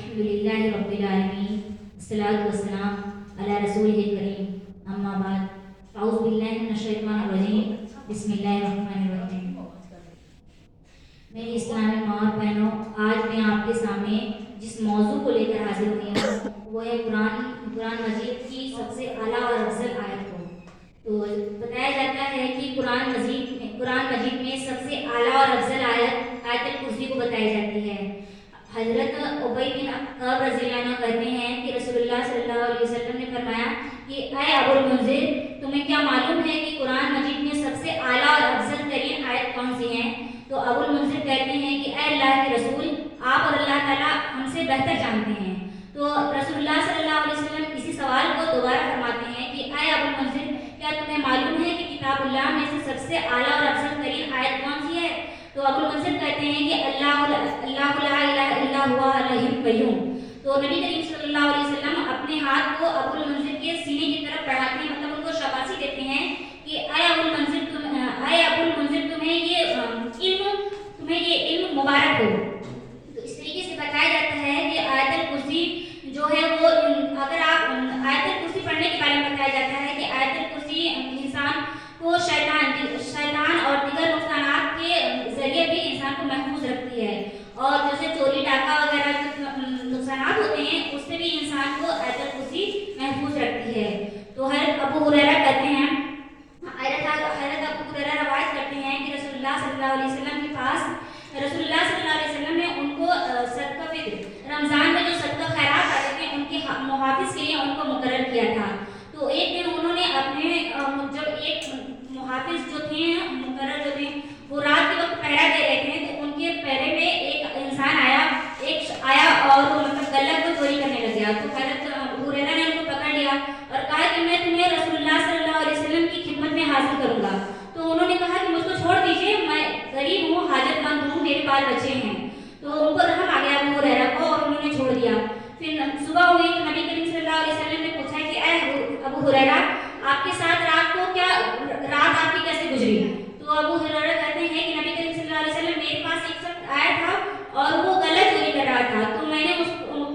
अल्हम्दुलिल्लाहि रब्बिल आलमीन अस्सलातु वस्सलाम अला रसूलिल करीम अम्मा बाद अऊज़ु बिल्लाहि मिनश शैतानिर रजीम बिस्मिल्लाहिर रहमानिर रहीम। मेरी इस्लामी माँ और बहनों, आज मैं आपके सामने जिस मौजू को लेकर हाजिर हुई हूँ वो है कुरान मजीद की सबसे आला और अफजल आयत को। तो बताया जाता है कि कुरान मजीद में सबसे आला और अफजल आयत आयतुल कुर्सी को बताई जाती है। हजरत उबई बिन कअब रज़ियल्लाहु अन्हु कहते हैं कि रसूलुल्लाह सल्लल्लाहु अलैहि वसल्लम ने फरमाया कि ऐ अबुल मुंज़िर, तुम्हें क्या मालूम है कि कुरान मजीद में सबसे आला और अफजल तरीन आयत कौन सी है? तो अबुल मुंज़िर कहते हैं कि ऐ अल्लाह के रसूल, आप और अल्लाह ताला हमसे बेहतर जानते हैं। तो रसूलुल्लाह सल्लल्लाहु अलैहि वसल्लम इसी सवाल को दोबारा फरमाते हैं कि ऐ अबुल मुंज़िर, क्या तुम्हें मालूम है कि किताबुल्लाह में से सबसे आला और अफजल तरीन आयत कौन सी है? तो अबुल मुंज़िर कहते हैं कि अल्लाहु ला इलाहा इल्ला हुवा अल हय्युल क़य्यूम। तो नबी करीम सल्लल्लाहु अलैहि वसल्लम अपने हाथ को अबुल मुंज़िर के सीने की तरफ बढ़ाते हैं, मतलब उनको शाबाशी देते हैं कि ऐ अबुल मुंज़िर, तुम्हें ये इल्म मुबारक हो। तो इस तरीके से बताया जाता है कि आयतुल कुर्सी जो है वो, अगर आप आयतुल कुर्सी पढ़ने के बारे में बताया जाता है कि आयतुल कुर्सी इंसान को शैतान और दीगर नुकसानात के जरिए भी इंसान को महफूज रखती है, और जैसे चोरी डाका वगैरह जो नुकसानात होते हैं उससे भी इंसान को आयतुल कुर्सी महफूज रखती है। तो हज़रत अबू हुरैरा कहते हैं, हज़रत अबू हुरैरा रवायत करते हैं कि रसूलुल्लाह सल्लल्लाहु अलैहि वसल्लम के पास रसूलुल्लाह सल्लल्लाहु अलैहि वसल्लम ने उनको सदका फित्र, रमज़ान में जो सदका खैरात आते थे उनके मुहाफिज के लिए उनको मुकर्रर किया था। तो एक दिन उन्होंने अपने जब एक मुहाफिज जो थे मुकर्रर जो थे वो रात के वक्त पहरा दे रहे थे, तो उनके पहरे में एक इंसान आया और वो मतलब गल्ला को चोरी करने लग गया। तो हज़रत हुरैरा ने उनको पकड़ लिया और कहा कि मैं तुम्हें रसूलुल्लाह सल्लल्लाहु अलैहि वसल्लम की खिदमत में हाजिर करूंगा। तो उन्होंने कहा कि मुझको छोड़ दीजिए, मैं गरीब हूँ, हाजतमंद हूँ, मेरे बाल बच्चे हैं। तो उनको रहम आ गया अबू हुरैरा को और उन्होंने छोड़ दिया। फिर सुबह हुई तो नबी करीम सल्लल्लाहु अलैहि वसल्लम ने पूछा कि ऐ अबू हुरैरा, आपके साथ रात आपकी कैसे गुजरी? तो अबू हुरैरा कहते हैं कि नबी करीम सल्लल्लाहु अलैहि वसल्लम मेरे पास एक शख्स आया था और वो गलत चोरी कर रहा था, तो मैंने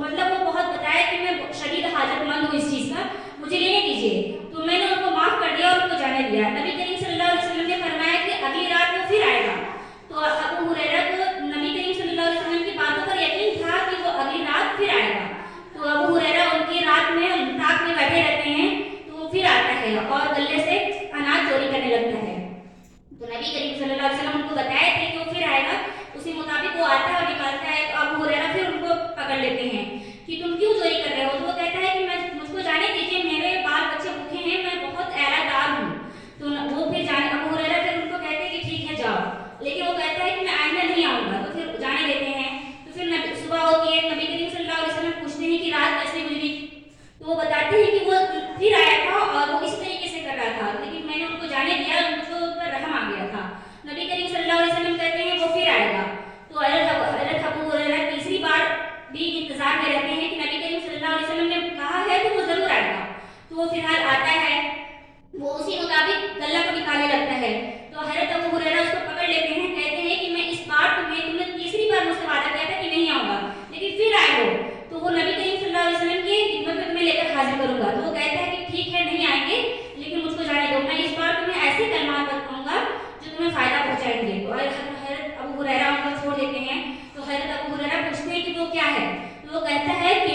मतलब वो बहुत बताया कि मैं शदीद हाजतमंद हूँ इस चीज़ का, मुझे लेने दीजिए। तो मैंने उनको माफ़ कर दिया और उनको जाने दिया। नबी करीम सल्लल्लाहु अलैहि वसल्लम ने फरमाया कि अगली रात वो फिर आएगा। तो अबू हुरैरा को नबी करीम सल्लल्लाहु अलैहि वसल्लम की बातों पर यकीन था कि वो अगली रात फिर आएगा। तो अबू हुरैरा उनकी रात में ताक में बैठे रहते हैं, तो वो फिर आता है और गले से अनाज चोरी करने लगता है। तो नबी करीम सल्लल्लाहु अलैहि वसल्लम उनको बताया थे कि वो फिर आएगा, उसी मुताबिक वो आता है और निकालता है। तो अबू हुरैरा फिर उनको पकड़ लेते हैं कि तुम क्यों चोरी कर रहे हो? तो वो कहता है कि मुझको जाने दीजिए, मेरे बाल बच्चे भूखे हैं, मैं बहुत ऐरादार हूँ। तो वो फिर अबू हुरैरा फिर उनको कहते हैं कि ठीक है जाओ, लेकिन वो कहता है कि मैं आइंदा नहीं आऊँगा। तो फिर जाने देते हैं। तो फिर सुबह होती है, नबी करीम सल्लल्लाहु अलैहि वसल्लम पूछते हैं कि रात कैसे गुजरी? तो वो बताते हैं कि वो फिर आया था और वो इस तरीके से कर रहा था, लेकिन मैंने उनको जाने दिया, मुझको उन पर रहम आ गया था। नबी करीम सल्लल्लाहु अलैहि वसल्लम कहते हैं वो फिर आएगा। तो हज़रत अबू हुरैरा तीसरी बार भी इंतजार में रहते हैं कि नबी करीम सल्लल्लाहु अलैहि वसल्लम ने कहा है तो वो जरूर आएगा। तो वो फिलहाल आता है, वो उसी मुताबिक गल्ला को निकालने लगता है। तो हज़रत अबू हुरैरा उसको पकड़ लेते हैं, कहते हैं कि मैं इस बार तुमने तीसरी बार मुझसे वादा किया था कि नहीं आऊँगा, लेकिन फिर आए हो, तो वो नबी करीम सल्लल्लाहु अलैहि वसल्लम की खिदमत में तुम्हें लेकर हाजिर करूँगा। तो वो कहता है कि ठीक है, नहीं आएंगे, लेकिन मुझको जाने दो, मैं इस बार तुम्हें ऐसे कलमात बताऊँगा जो तुम्हें फ़ायदा पहुँचाएंगे। तो हज़रत अबू हुरैरा उनको छोड़ देते हैं। तो हज़रत अबू हुरैरा पूछते हैं कि वो क्या है? तो वो कहता है कि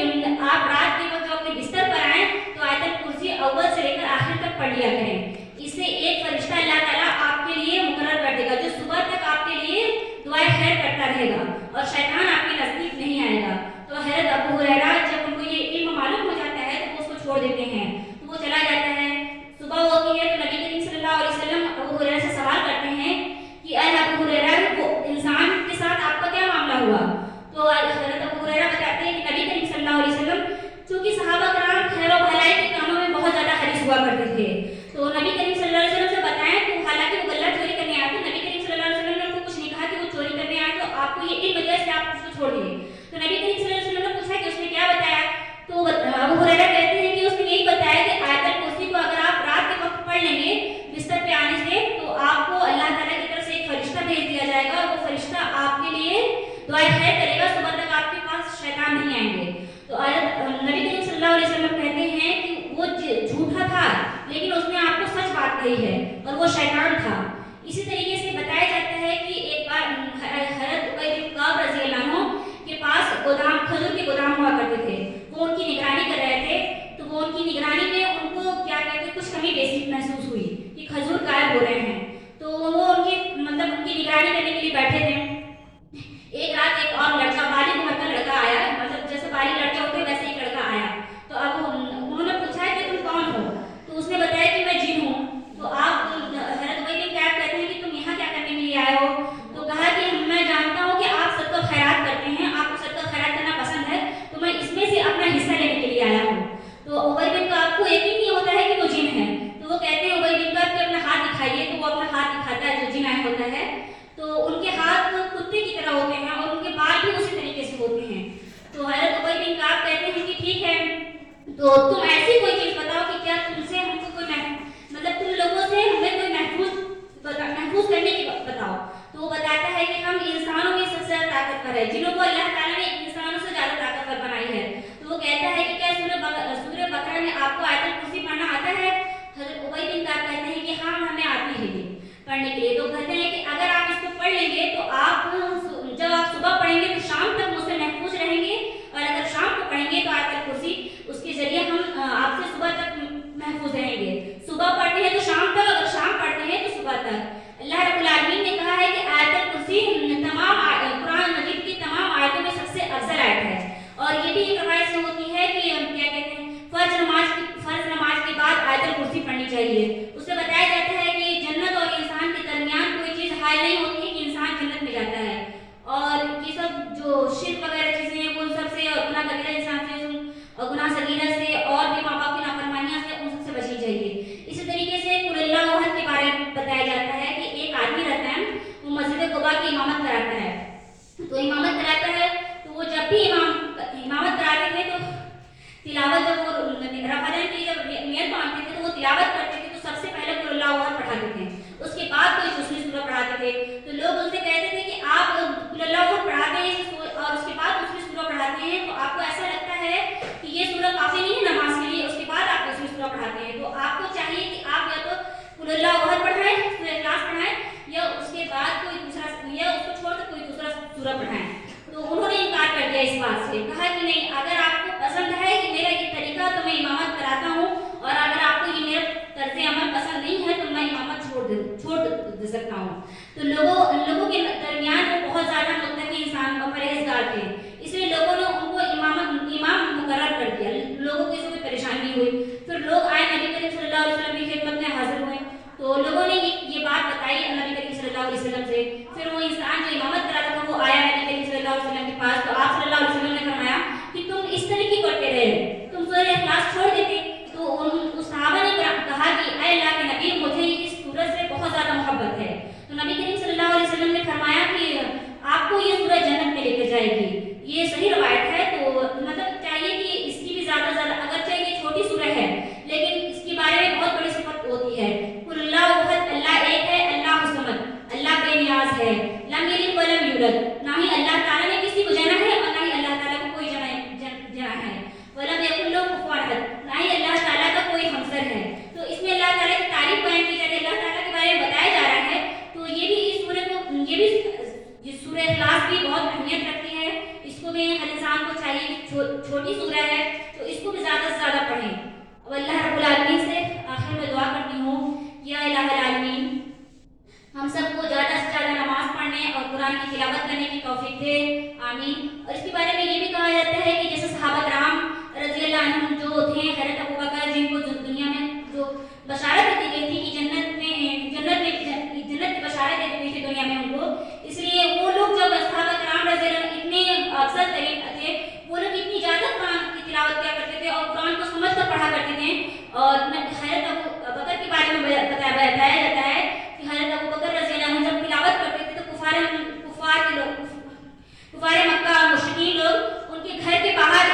आप रात के वक्त जब अपने बिस्तर पर आएँ तो आयतुल कुर्सी अव्वल से लेकर आखिर तक पढ़ लिया करें। इससे एक फरिश्ता अल्लाह ताला आपके लिए मुकर्रर कर देगा जो सुबह तक आपके लिए दुआए खैर करता रहेगा और शैतान आपके नज़दीक नहीं आएगा। तो हज़रत अबू हुरैरा जब उनको ये इल्म मालूम हो जाता है तो वो उसको छोड़ देते हैं, तो वो चला जाता है। सुबह होती है तो नबी करीम सल्लल्लाहु अलैहि वसल्लम अबू हुरैरा से सवाल करते हैं कि ऐ अबू हुरैरा, वो इंसान के साथ आपका क्या मामला हुआ? तो हज़रत अबू हुरैरा बताते हैं कि नबी करीम सल्लल्लाहु अलैहि वसल्लम चूँकि सहाबा कराम खैर और भलाई के कामों में बहुत ज़्यादा हरीस हुआ करते थे, तो नबी करीम सल्लल्लाहु अलैहि वसल्लम से बताएं तो हालांकि वो गल्ला चोरी करने आए थे, नबी करीम सल्लल्लाहु अलैहि वसल्लम ने उनको कुछ नहीं कहा कि वो चोरी करने आए, तो आपको ये इल्म दिया इसलिए आप उसको छोड़ दिए। तो नबी करीम सल्लल्लाहु अलैहि वसल्लम ने पूछा कि उसने क्या बताया? तो अबू हुरैरा कहते हैं कि उसने यही बताया कि आयतुल कुर्सी को अगर आप रात के वक्त पढ़ लेंगे बिस्तर पे आने से, तो आपको अल्लाह ताला की तरफ से एक फरिश्ता भेज दिया जाएगा और वो फरिश्ता आपके लिए दुआएं खैर करेगा, सुबह तक आपके पास शैतान नहीं आएंगे। शैतान था। इसी तरीके से बताया जाता है कि एक बार हज़रत उबई बिन कअब रज़ी अल्लाह अन्हु के पास गोदाम, खजूर के गोदाम हुआ करते थे। वो उनकी निगरानी कर रहे थे, तो वो उनकी निगरानी में उनको क्या कहते हैं, कुछ कमी बेसी महसूस हुई कि खजूर गायब हो रहे हैं। तो वो उनकी उनकी निगरानी करने के लिए बैठे थे। एक रात एक और लड़का, बालिग उम्र का लड़का आया, जैसे बालिग लड़के होते हैं वैसे एक लड़का आया। तो अब उन्होंने पूछा कि तुम कौन हो? तो उसने बताया कि मैं जिन हूँ। तो आप हज़रत उबई बिन कअब कहते हैं कि तुम यहाँ क्या करने के लिए आए हो? तो कहा कि मैं जानता हूँ कि आप सदका खैरात करते हैं, आपको सदका खैरात करना पसंद है, तो मैं इसमें से अपना हिस्सा लेने के लिए आया हूँ। तो उबई बिन कअब को यकीन नहीं होता है कि वो जिन है। तो वो कहते हैं उबई बिन कअब कि अपना हाथ दिखाइए। तो वो अपना हाथ दिखाता है, जो जिन आया होता है। तो उनके हाथ कुत्ते की तरह होते हैं और उनके बाल भी उसी तरीके से होते हैं। तो हज़रत उबई बिन कअब कहते हैं कि ठीक है, तो तुम ऐसी कोई चीज़ बताओ कि क्या तुमसे हमको कोई तुम लोगों से हमें कोई महफूज करने की बताओ। तो वो बताता है कि हम इंसानों में सबसे ज़्यादा ताकतवर है, जिन्हों को अल्लाह ताला ने इंसानों से ज़्यादा ताकतवर बनाई है। तो वो कहता है कि क्या सूरह बकरा में आपको आयतुल कुर्सी पढ़ना आता है? हज़रत उबई बिन कअब कहते हैं कि हाँ, हमें आती है ये पढ़ने के लिए। तो कहते हैं कि अगर आप इसको पढ़ लेंगे तो आप जब आप सुबह पढ़ेंगे तो शाम तक मुझसे महफूज रहेंगे, और अगर शाम को पढ़ेंगे तो आयतुल कुर्सी, उसके जरिए हम आपसे सुबह तक महफूज रहेंगे। सुबह पढ़ते हैं तो शाम तक, अगर शाम पढ़ते हैं तो सुबह तक। अल्लाह रब्बुल आलमीन ने कहा है कि आयतुल कुर्सी तमाम कुरान मजीद की तमाम आयतों में सबसे अफजल आयत है। और ये भी एक रवायत से होती है कि क्या कहते हैं, फर्ज नमाज के बाद आयतुल कुर्सी पढ़नी चाहिए। उससे बताया जाता है कि जन्नत और इंसान के दरमियान कोई चीज़ हायल नहीं होती है कि इंसान जन्नत में जाता है। और ये सब जो शिर्क वगैरह चीज़ें हैं, उन सबसे, और गुनाह कबीरा इंसान से, और गुनाह सगीरा से, और भी माँ बाप की नाफरमानियाँ से, उन सबसे बचनी चाहिए। इसी तरीके से कुल अल्लाहु अहद के बारे में बताया जाता है कि एक आदमी रहता है, वो मस्जिद कुबा की इमामत कराता है। तो इमामत कराता है, तो वो जब भी इमामत कराते थे तो तिलावत, जब वो रमज़ान की जब नियत बांधते थे तो वो तिलावत करते थे, तो सबसे पहले कुल अल्लाहु अहद पढ़ाते थे, उसके बाद कोई दूसरी सूरह पढ़ाते थे। तो लोग उनसे कहते थे कि आप कुल अल्लाहु अहद पढ़ाते हैं और उसके बाद दूसरी सूरह पढ़ाते हैं, तो आपको ऐसा लगता है कि ये सूरह काफ़ी नहीं है नमाज के लिए, उसके बाद आप दूसरी सूरह पढ़ाते हैं। तो आपको चाहिए कि आप या तो कुल अल्लाहु अहद पढ़ाएं, सूरह इखलास पढ़ाएं, या उसके बाद कोई दूसरा, या उसको छोड़कर कोई दूसरा सूरह पढ़ाएं। तो उन्होंने इनकार कर दिया इस बात से, कहा कि नहीं, अगर आपको पसंद है कि मेरा ये तरीका, तो मैं इमामत कराता हूँ, और अगर आपको ये मेरा तर्ज अमल पसंद नहीं है तो मैं इमामत छोड़ दे सकता हूँ। तो लोगों के दरमियान वो बहुत ज़्यादा मुत्तकी इंसान और परहेजगार थे, इसलिए लोगों ने उनको इमाम मुकर्रर कर दिया। लोगों को इसमें कोई परेशानी नहीं हुई। फिर लोग आए, नबी करीम सल्लल्लाहु अलैहि वसल्लम की खिदमत में हाजिर हुए, तो लोगों ने ये बात बताई नबी करीम सल्लल्लाहु अलैहि वसल्लम से। फिर वो इंसान जो इमामत कराता था वो आया नबी करीम सल्लल्लाहु अलैहि वसल्लम के पास, तो आप सल्लल्लाहु अलैहि वसल्लम ने फरमाया कि तुम इस तरीके करते रहे, तुम सूरह इखलास छोड़ देते। तो उस सहाबा ने कहा कि ऐ अल्लाह के नबी, मुझे इस सूरत से बहुत ज़्यादा मोहब्बत है। तो नबी करीम सल्लल्लाहु अलैहि वसल्लम ने फरमाया कि आपको ये सूरह जन्नत में लेकर जाएगी। ये सही रवायत है। तो चाहिए कि इसकी भी ज़्यादा अगरचे ये छोटी सूरह है, लेकिन इसके बारे में बहुत बड़ी सिफत होती है। कुल अल्लाहु अहद, अल्लाह एक है, अल्लाहु समद, अल्लाह बेनियाज है, लम यलिद व लम यूलद, ना ही अल्लाह ताला ने किसी को जना है और ना ही अल्लाह ताला को कोई जना है, वलम यकुल लहु कुफुवन अहद, ना ही अल्लाह ताला का कोई हमसर है। तो इसमें अल्लाह ताला की तारीफ बयान की जा रही है, अल्लाह ताला के बारे में बताया जा रहा है। तो ये भी इस सूरह को, ये सूरह इखलास भी बहुत अहमियत रखती है। इसको भी हर इंसान को चाहिए कि छोटी सूरह है तो इसको भी ज़्यादा से ज़्यादा पढ़ें। अब अल्लाह रब्बुल आलमीन से आखिर में दुआ करती हूँ, या इलाहुल आलमीन, हम सबको ज़्यादा से ज़्यादा नमाज पढ़ने और कुरान की तिलावत करने की तौफीक दे, आमीन। और इसके बारे में ये भी कहा जाता है कि जैसे सहाबा किराम रज़ी अल्लाह अन्हुम जो थे, हज़रत अबू बकर, जिनको दुनिया में जो बशारत दी गई थी कि जन्नत की बशारत दी गई थी दुनिया में उनको, इसलिए वो लोग जब सहाबा किराम रज़ी अल्लाह इतने अफजल तरीन थे, वो लोग इतनी ज़्यादा कुरान की तिलावत किया करते थे और कुरान को समझ कर पढ़ा करते थे। और हज़रत अबू बकर के बारे में बताया जाता है कि हज़रत अबू बकर रज़ी अल्लाह अन्हु जब तिलावत करते थे तो कुफार मक्का मुशरिकीन लोग उनके घर के बाहर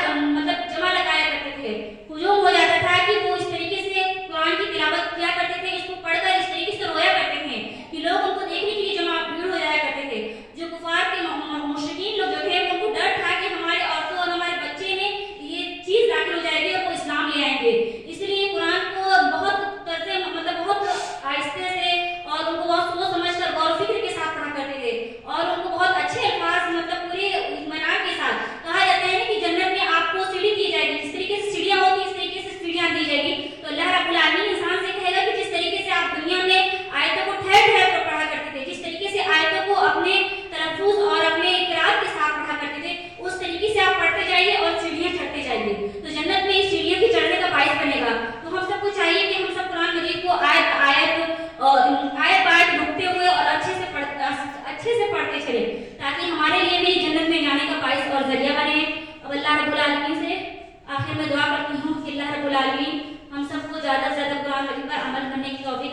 जमा लगाया करते थे। हुजूम हो जाता था कि वो इस तरीके से कुरान की तिलावत किया करते थे, इसको पढ़कर इस तरीके से रोया करते थे कि लोग उनको देखने के लिए भीड़ हो जाया करते थे। जो कुफार के मुशरिकीन लोग जो थे, उनको डर था कि हमारे औरतों और हमारे बच्चे में ये चीज़ दाखिल हो जाएगी और वो इस्लाम ले आएंगे, इसलिए कुरान को बहुत आहिस्ते آخر میں دعا کرتی ہوں کہ اللہ رب العالمین ہم سب کو زیادہ سے زیادہ قرآن مجید پر عمل کرنے کی توفیق